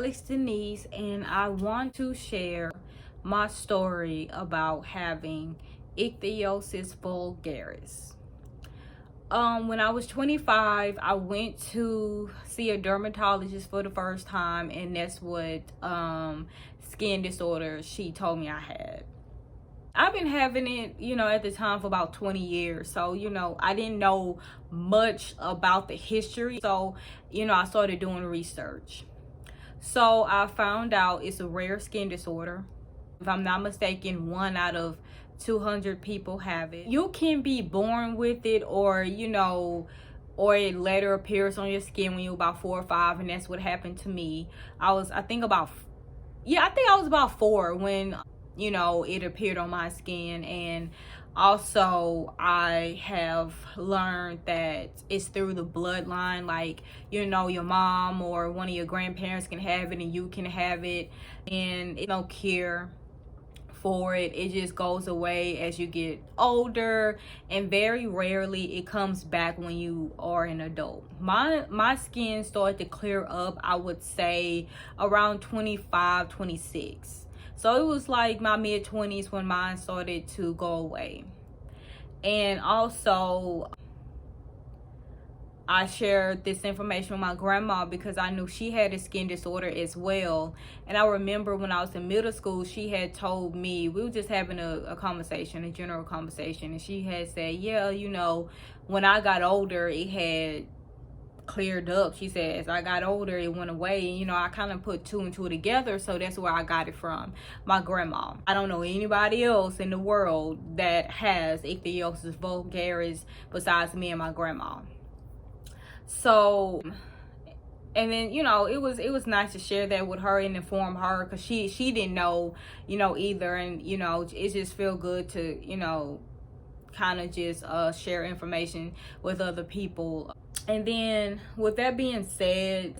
Alex Denise, and I want to share my story about having ichthyosis vulgaris. When I was 25, I went to see a dermatologist for the first time, and that's what skin disorder she told me I had. I've been having it, at the time for about 20 years. So, I didn't know much about the history. So, I started doing research. So I found out it's a rare skin disorder. If I'm not mistaken, 1 out of 200 people have it. You can be born with it, or or it later appears on your skin when you're about 4 or 5, and that's what happened to me. I was about 4 when it appeared on my skin. And also I have learned that it's through the bloodline. Like, your mom or one of your grandparents can have it and you can have it, and it's no cure for it. It just goes away as you get older, and very rarely it comes back when you are an adult. My skin started to clear up, I would say, around 25, 26. So it was like my mid-20s when mine started to go away. And also, I shared this information with my grandma because I knew she had a skin disorder as well. And I remember when I was in middle school, she had told me, we were just having a conversation, a general conversation, and she had said, yeah, when I got older, it had cleared up. She said, as I got older, it went away. And I kind of put 2 and 2 together, so that's where I got it from, my grandma. I don't know anybody else in the world that has ichthyosis vulgaris besides me and my grandma. So, and then it was nice to share that with her and inform her, because she didn't know either. And it just feel good to kind of just share information with other people. And then, with that being said,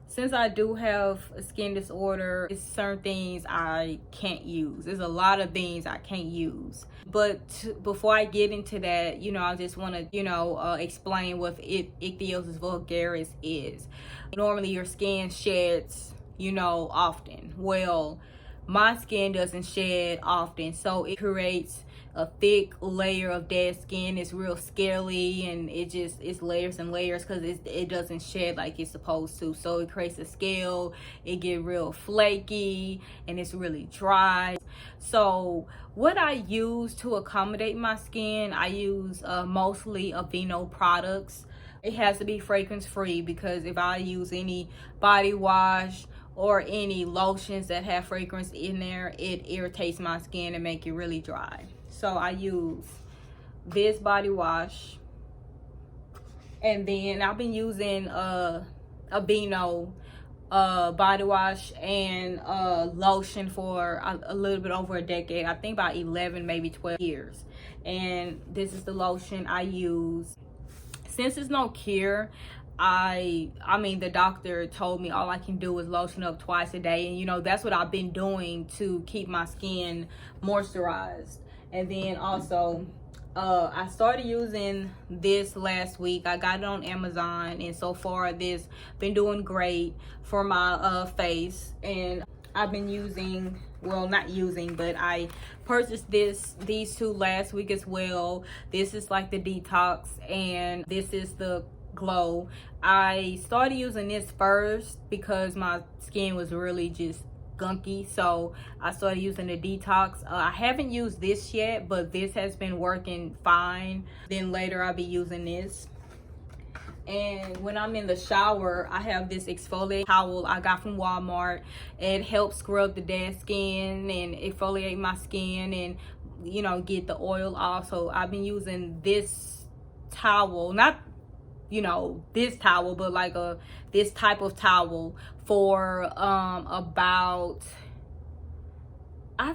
since I do have a skin disorder, it's certain things I can't use. There's a lot of things I can't use. But before I get into that, I just want to, explain what ichthyosis vulgaris is. Normally, your skin sheds, often. Well, my skin doesn't shed often, so it creates a thick layer of dead skin. It's real scaly, and it's layers and layers because it doesn't shed like it's supposed to. So it creates a scale. It get real flaky, and it's really dry. So what I use to accommodate my skin, I use mostly Aveeno products. It has to be fragrance free, because if I use any body wash or any lotions that have fragrance in there, it irritates my skin and make it really dry. So I use this body wash, and then I've been using Aveeno body wash and lotion for a little bit over a decade. I think about 11, maybe 12 years. And this is the lotion I use. Since there's no cure, I mean, the doctor told me all I can do is lotion up twice a day, and that's what I've been doing to keep my skin moisturized. And then also, I started using this last week. I got it on Amazon, and so far this been doing great for my face. And I've been using, well, not using, but I purchased these 2 last week as well. This is like the detox, and this is the glow. I started using this first because my skin was really just gunky, so I started using the detox. I haven't used this yet, but this has been working fine. Then later I'll be using this. And when I'm in the shower, I have this exfoliate towel I got from Walmart. It helps scrub the dead skin and exfoliate my skin and get the oil off. So I've been using this towel, not this towel, but like this type of towel for about, I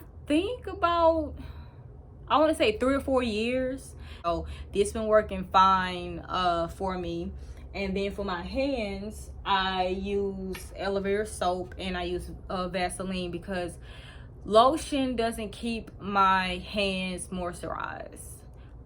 want to say 3 or 4 years. So this been working fine for me. And then for my hands, I use aloe vera soap, and I use Vaseline, because lotion doesn't keep my hands moisturized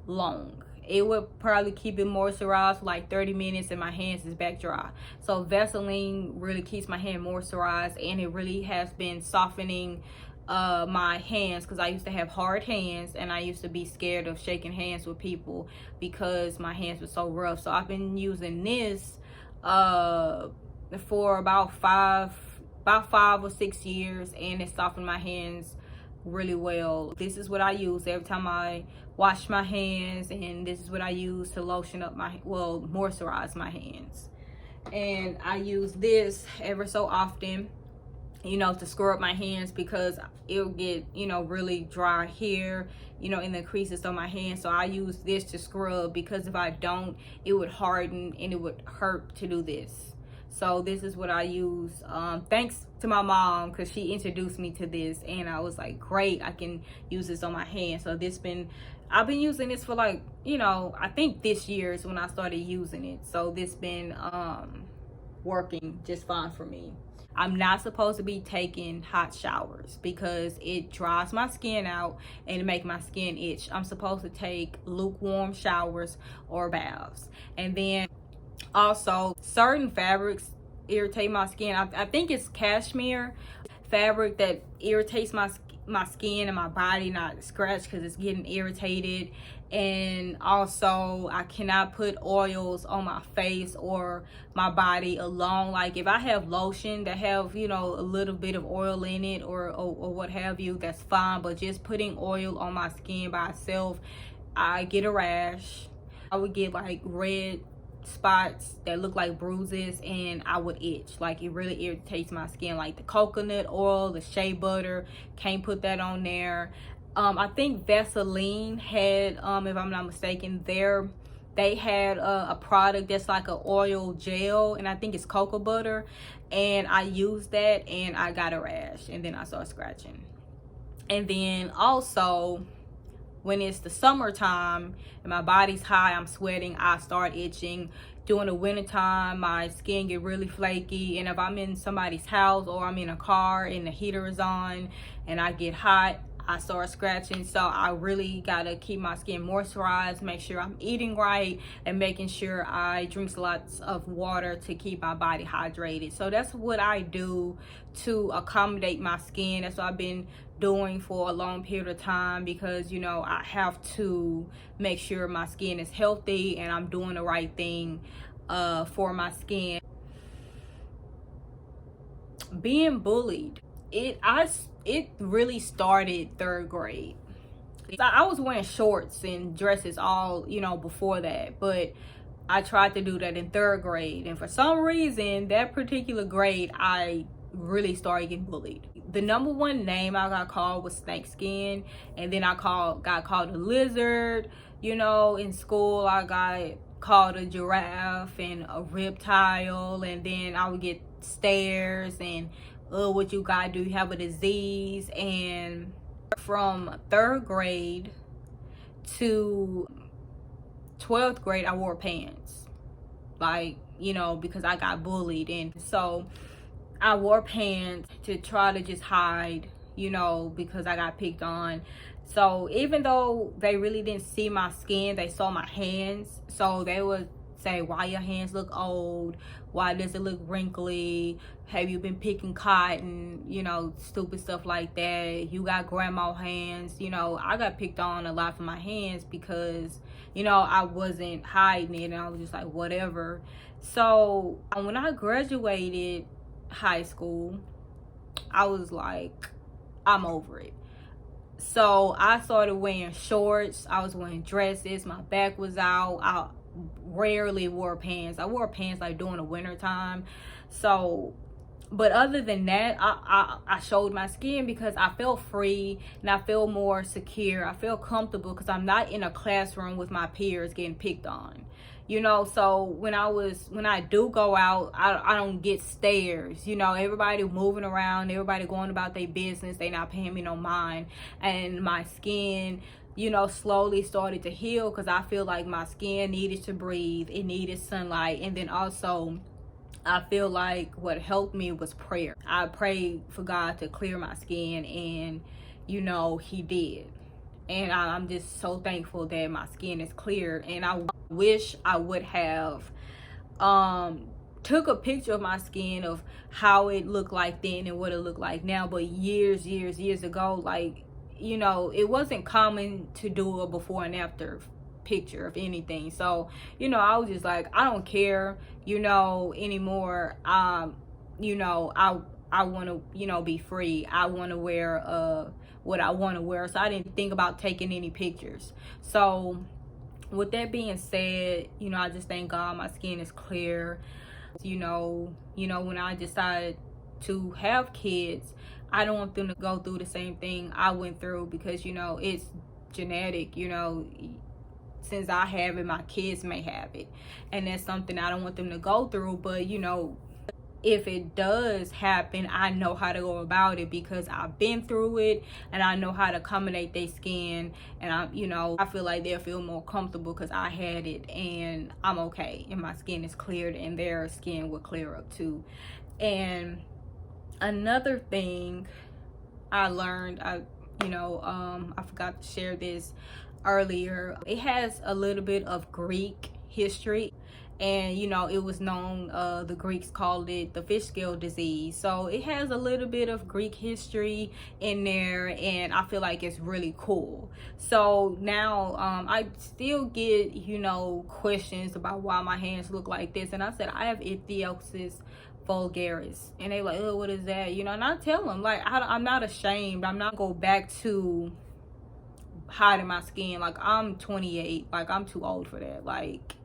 long. it would probably keep it moisturized for like 30 minutes and my hands is back dry. So Vaseline really keeps my hand moisturized, and it really has been softening my hands, because I used to have hard hands and I used to be scared of shaking hands with people because my hands were so rough. So I've been using this for about five or 6 years, and it softened my hands really well. This is what I use every time I wash my hands, and this is what I use to lotion up moisturize my hands. And I use this ever so often, to scrub my hands, because it'll get, really dry here, in the creases of my hands. So I use this to scrub, because if I don't, it would harden and it would hurt to do this. So this is what I use. Thanks to my mom, because she introduced me to this, and I was like, great, I can use this on my hands. So I've been using this for like, I think this year is when I started using it. So this been working just fine for me. I'm not supposed to be taking hot showers because it dries my skin out and it makes my skin itch. I'm supposed to take lukewarm showers or baths. And then also, certain fabrics irritate my skin. I think it's cashmere fabric that irritates my skin and my body, not scratch, because it's getting irritated. And also, I cannot put oils on my face or my body alone. Like if I have lotion that have, a little bit of oil in it or what have you, that's fine. But just putting oil on my skin by itself, I get a rash. I would get like red spots that look like bruises, and I would itch. Like it really irritates my skin. Like the coconut oil, the shea butter, can't put that on there. I think Vaseline had, if I'm not mistaken, they had a product that's like an oil gel, and I think it's cocoa butter, and I used that and I got a rash, and then I started scratching. And then also, when it's the summertime and my body's high, I'm sweating, I start itching. During the wintertime, my skin get really flaky. And if I'm in somebody's house or I'm in a car and the heater is on and I get hot, I start scratching. So I really gotta keep my skin moisturized, make sure I'm eating right, and making sure I drink lots of water to keep my body hydrated. So that's what I do to accommodate my skin. That's what I've been doing for a long period of time, because I have to make sure my skin is healthy and I'm doing the right thing for my skin. Being bullied, it really started 3rd grade. I was wearing shorts and dresses all before that, but I tried to do that in 3rd grade, and for some reason that particular grade I really started getting bullied. The number one name I got called was snake skin, and then I got called a lizard. In school I got called a giraffe and a reptile, and then I would get stares and what you gotta do, you have a disease. And from 3rd grade to 12th grade I wore pants, like because I got bullied, and so I wore pants to try to just hide, because I got picked on. So even though they really didn't see my skin, they saw my hands. So they would say, why your hands look old? Why does it look wrinkly? Have you been picking cotton? Stupid stuff like that. You got grandma hands. I got picked on a lot for my hands because, I wasn't hiding it, and I was just like, whatever. So when I graduated high school, I was like, I'm over it. So I started wearing shorts, I was wearing dresses, my back was out. I rarely wore pants. I wore pants like during the winter time. So, but other than that, I showed my skin because I felt free and I feel more secure. I feel comfortable because I'm not in a classroom with my peers getting picked on. So when I do go out, I don't get stares. Everybody moving around, everybody going about their business, they not paying me no mind. And my skin, slowly started to heal, because I feel like my skin needed to breathe, it needed sunlight. And then also I feel like what helped me was prayer. I prayed for God to clear my skin, and He did. and I'm just so thankful that my skin is clear. And I wish I would have took a picture of my skin of how it looked like then and what it looked like now. But years ago, like, you know, it wasn't common to do a before and after picture of anything. So, you know, I was just like, I don't care, you know, anymore. You know, I want to, you know, be free. I want to wear what I want to wear. So I didn't think about taking any pictures. So with that being said, you know, I just thank God my skin is clear. You know, when I decided to have kids, I don't want them to go through the same thing I went through, because, you know, it's genetic. You know, since I have it, my kids may have it, and that's something I don't want them to go through. But, you know, if it does happen, I know how to go about it, because I've been through it, and I know how to accommodate their skin. And you know, I feel like they'll feel more comfortable because I had it and I'm okay, and my skin is cleared, and their skin will clear up too. And another thing I learned, I forgot to share this earlier. It has a little bit of Greek history. And, you know, it was known, the Greeks called it the fish scale disease. So it has a little bit of Greek history in there, and I feel like it's really cool. So now I still get, you know, questions about why my hands look like this. And I said, I have ichthyosis vulgaris. And they like, oh, what is that? You know, and I tell them, like, I'm not ashamed. I'm not going back to hiding my skin. Like, I'm 28. Like, I'm too old for that. Like,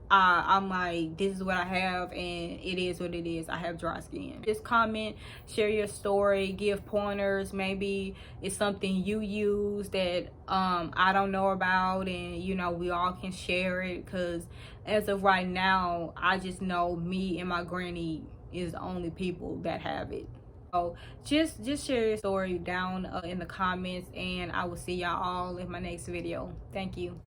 I'm like, this is what I have, and it is what it is. I have dry skin. Just comment, share your story, give pointers. Maybe it's something you use that I don't know about, and, you know, we all can share it. Because as of right now, I just know me and my granny is the only people that have it. So just share your story down in the comments, and I will see y'all all in my next video. Thank you.